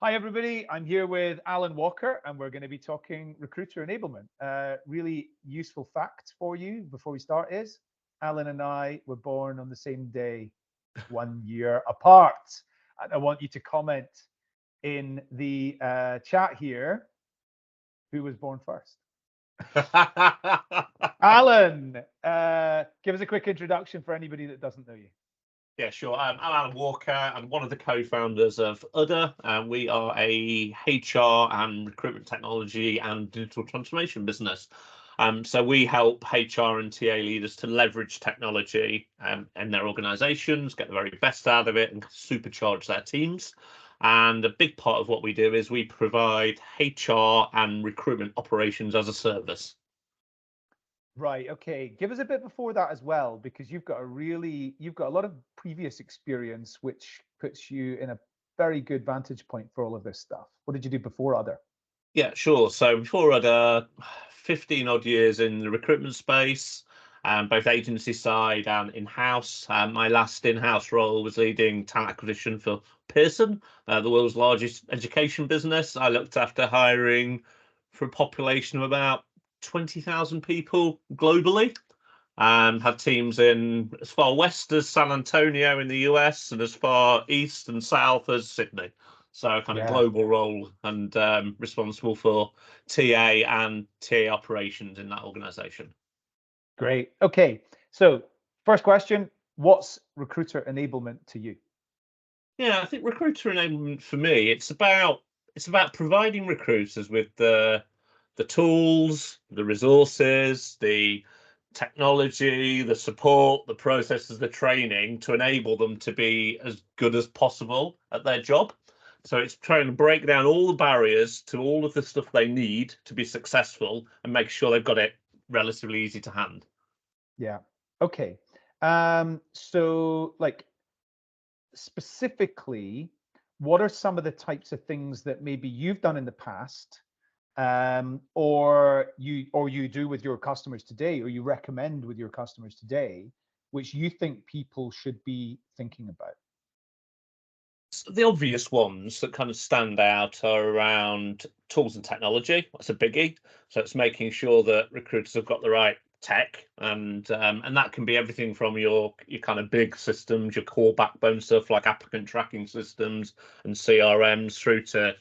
Hi, everybody. I'm here with Alan Walker, and we're going to be talking recruiter enablement. Really useful fact for you before we start is Alan and I were born on the same day, 1 year apart. And I want you to comment in the chat here who was born first. Alan, give us a quick introduction for anybody that doesn't know you. Yeah, sure. I'm Alan Walker. I'm one of the co-founders of Udder, and we are a HR and recruitment technology and digital transformation business. So we help HR and TA leaders to leverage technology in their organizations, get the very best out of it, and supercharge their teams. And a big part of what we do is we provide HR and recruitment operations as a service. Right. Okay. Give us a bit before that as well, because you've got a lot of previous experience, which puts you in a very good vantage point for all of this stuff. What did you do before Udder? Yeah, sure. So before I had 15 odd years in the recruitment space, both agency side and in-house. My last in-house role was leading talent acquisition for Pearson, the world's largest education business. I looked after hiring for a population of about 20,000 people globally, and had teams in as far west as San Antonio in the US and as far east and south as Sydney. So kind of global role and responsible for TA and TA operations in that organization. Great. Okay. So first question, what's recruiter enablement to you? Yeah, I think recruiter enablement for me, it's about providing recruiters with the tools, the resources, the technology, the support, the processes, the training to enable them to be as good as possible at their job. So it's trying to break down all the barriers to all of the stuff they need to be successful and make sure they've got it relatively easy to hand. Yeah. Okay. So like specifically, what are some of the types of things that maybe you've done in the past, or you do with your customers today, or you recommend with your customers today, which you think people should be thinking about? The obvious ones that kind of stand out are around tools and technology. That's a biggie. So it's making sure that recruiters have got the right tech, and that can be everything from your kind of big systems, your core backbone stuff like applicant tracking systems and CRMs, through to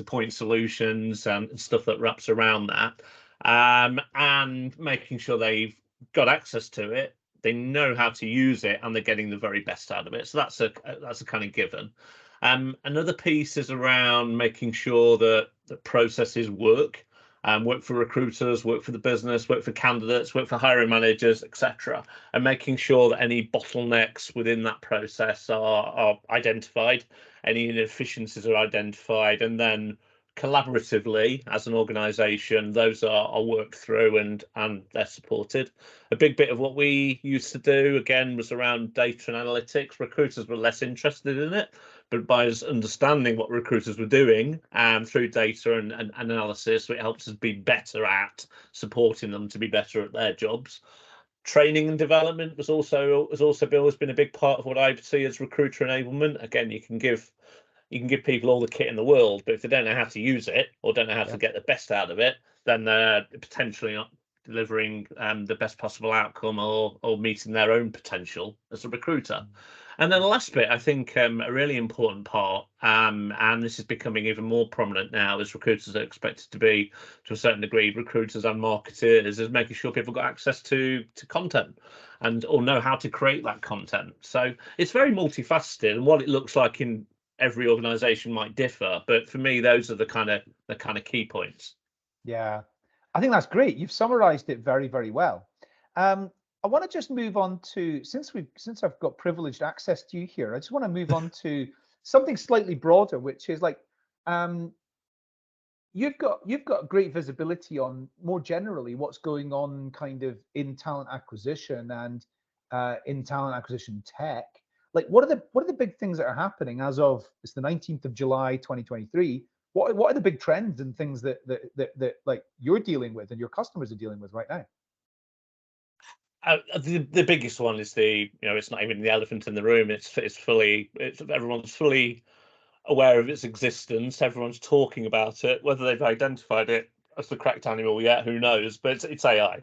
point solutions and stuff that wraps around that, and making sure they've got access to it, they know how to use it, and they're getting the very best out of it. So that's a kind of given. Another piece is around making sure that the processes work for recruiters, work for the business, work for candidates, work for hiring managers, etc., and making sure that any bottlenecks within that process are identified, any inefficiencies are identified, and then collaboratively as an organization those are worked through and they're supported. A big bit of what we used to do again was around data and analytics. Recruiters were less interested in it, but by us understanding what recruiters were doing and through data and analysis, it helps us be better at supporting them to be better at their jobs. Training and development has also always been a big part of what I see as recruiter enablement. Again, you can give people all the kit in the world, but if they don't know how to use it or don't know how to get the best out of it, then they're potentially not delivering the best possible outcome or meeting their own potential as a recruiter. And then the last bit, I think a really important part, and this is becoming even more prominent now as recruiters are expected to be, to a certain degree, recruiters and marketers, is making sure people got access to content and or know how to create that content. So it's very multifaceted, and what it looks like in every organization might differ, but for me those are the kind of key points. Yeah, I think that's great. You've summarized it very, very well. I want to just move on to, since I've got privileged access to you here, I just want to move on to something slightly broader, which is like, you've got great visibility on more generally what's going on kind of in talent acquisition and in talent acquisition tech. Like, what are the big things that are happening as of, it's the 19th of July 2023? What are the big trends and things that like you're dealing with and your customers are dealing with right now? The biggest one is it's not even the elephant in the room. Everyone's fully aware of its existence. Everyone's talking about it. Whether they've identified it as the cracked animal yet, who knows? But it's AI.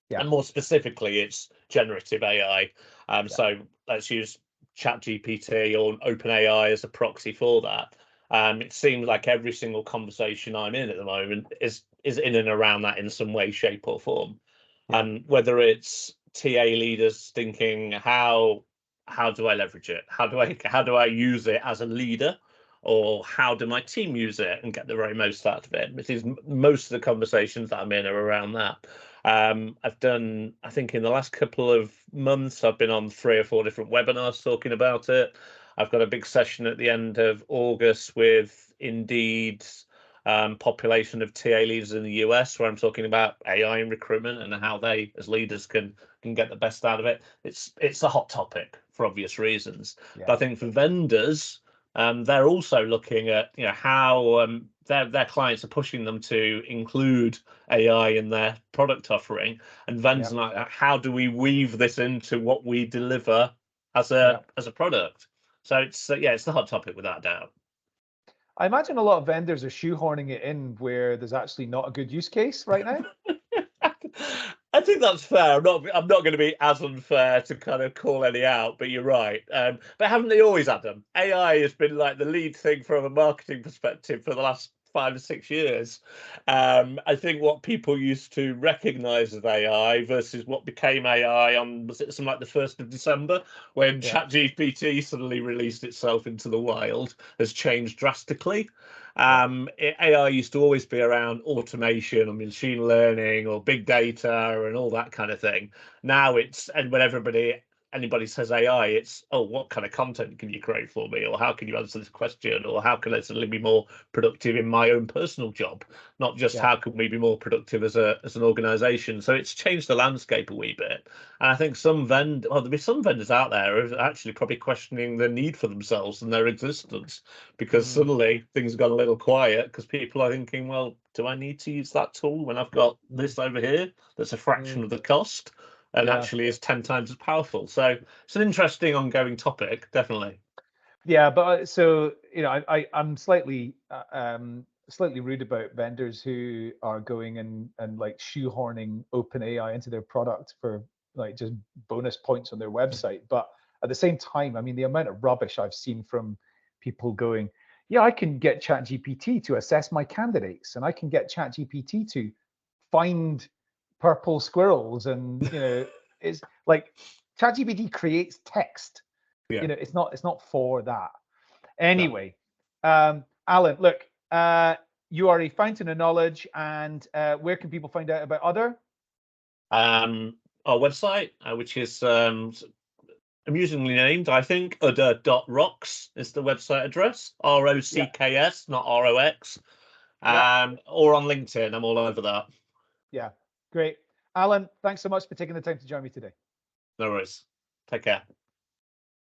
Yeah. And more specifically, it's generative AI. Yeah. So let's use ChatGPT or OpenAI as a proxy for that. It seems like every single conversation I'm in at the moment is in and around that in some way, shape, or form. Yeah. And whether it's TA leaders thinking how do I leverage it? How do I use it as a leader? Or how do my team use it and get the very most out of it? Because most of the conversations that I'm in are around that. I've done, I think in the last couple of months, I've been on 3 or 4 different webinars talking about it. I've got a big session at the end of August with Indeed's population of TA leaders in the US, where I'm talking about AI in recruitment and how they, as leaders, can get the best out of it. It's a hot topic for obvious reasons. Yeah. But I think for vendors, they're also looking at how their clients are pushing them to include AI in their product offering, and vendors like how do we weave this into what we deliver as a product? So it's it's the hot topic without doubt. I imagine a lot of vendors are shoehorning it in where there's actually not a good use case right now. I think that's fair. I'm not going to be as unfair to kind of call any out, but you're right. But haven't they always had them? AI has been like the lead thing from a marketing perspective for the last 5 or 6 years. I think what people used to recognise as AI versus what became AI on, was it something like the 1st of December when ChatGPT suddenly released itself into the wild, has changed drastically. AI used to always be around automation or machine learning or big data and all that kind of thing. Now and when anybody says AI, it's, oh, what kind of content can you create for me? Or how can you answer this question? Or how can I suddenly be more productive in my own personal job? Not just how can we be more productive as an organization. So it's changed the landscape a wee bit. And I think there'll be some vendors out there who are actually probably questioning the need for themselves and their existence, because suddenly things have gone a little quiet because people are thinking, well, do I need to use that tool when I've got this over here that's a fraction of the cost and actually is 10 times as powerful? So it's an interesting ongoing topic, definitely. Yeah, but so I'm slightly rude about vendors who are going and like shoehorning OpenAI into their product for like just bonus points on their website. But at the same time, I mean, the amount of rubbish I've seen from people going, yeah, I can get ChatGPT to assess my candidates, and I can get ChatGPT to find purple squirrels, and it's like ChatGPT creates text. It's not for that. Anyway, Alan, look, you are a fountain of knowledge, and where can people find out about Udder? Our website, which is amusingly named, I think, Udder.rocks is the website address. ROCKS, not ROX. Or on LinkedIn, I'm all over that. Yeah, great. Alan, thanks so much for taking the time to join me today. No worries. Take care.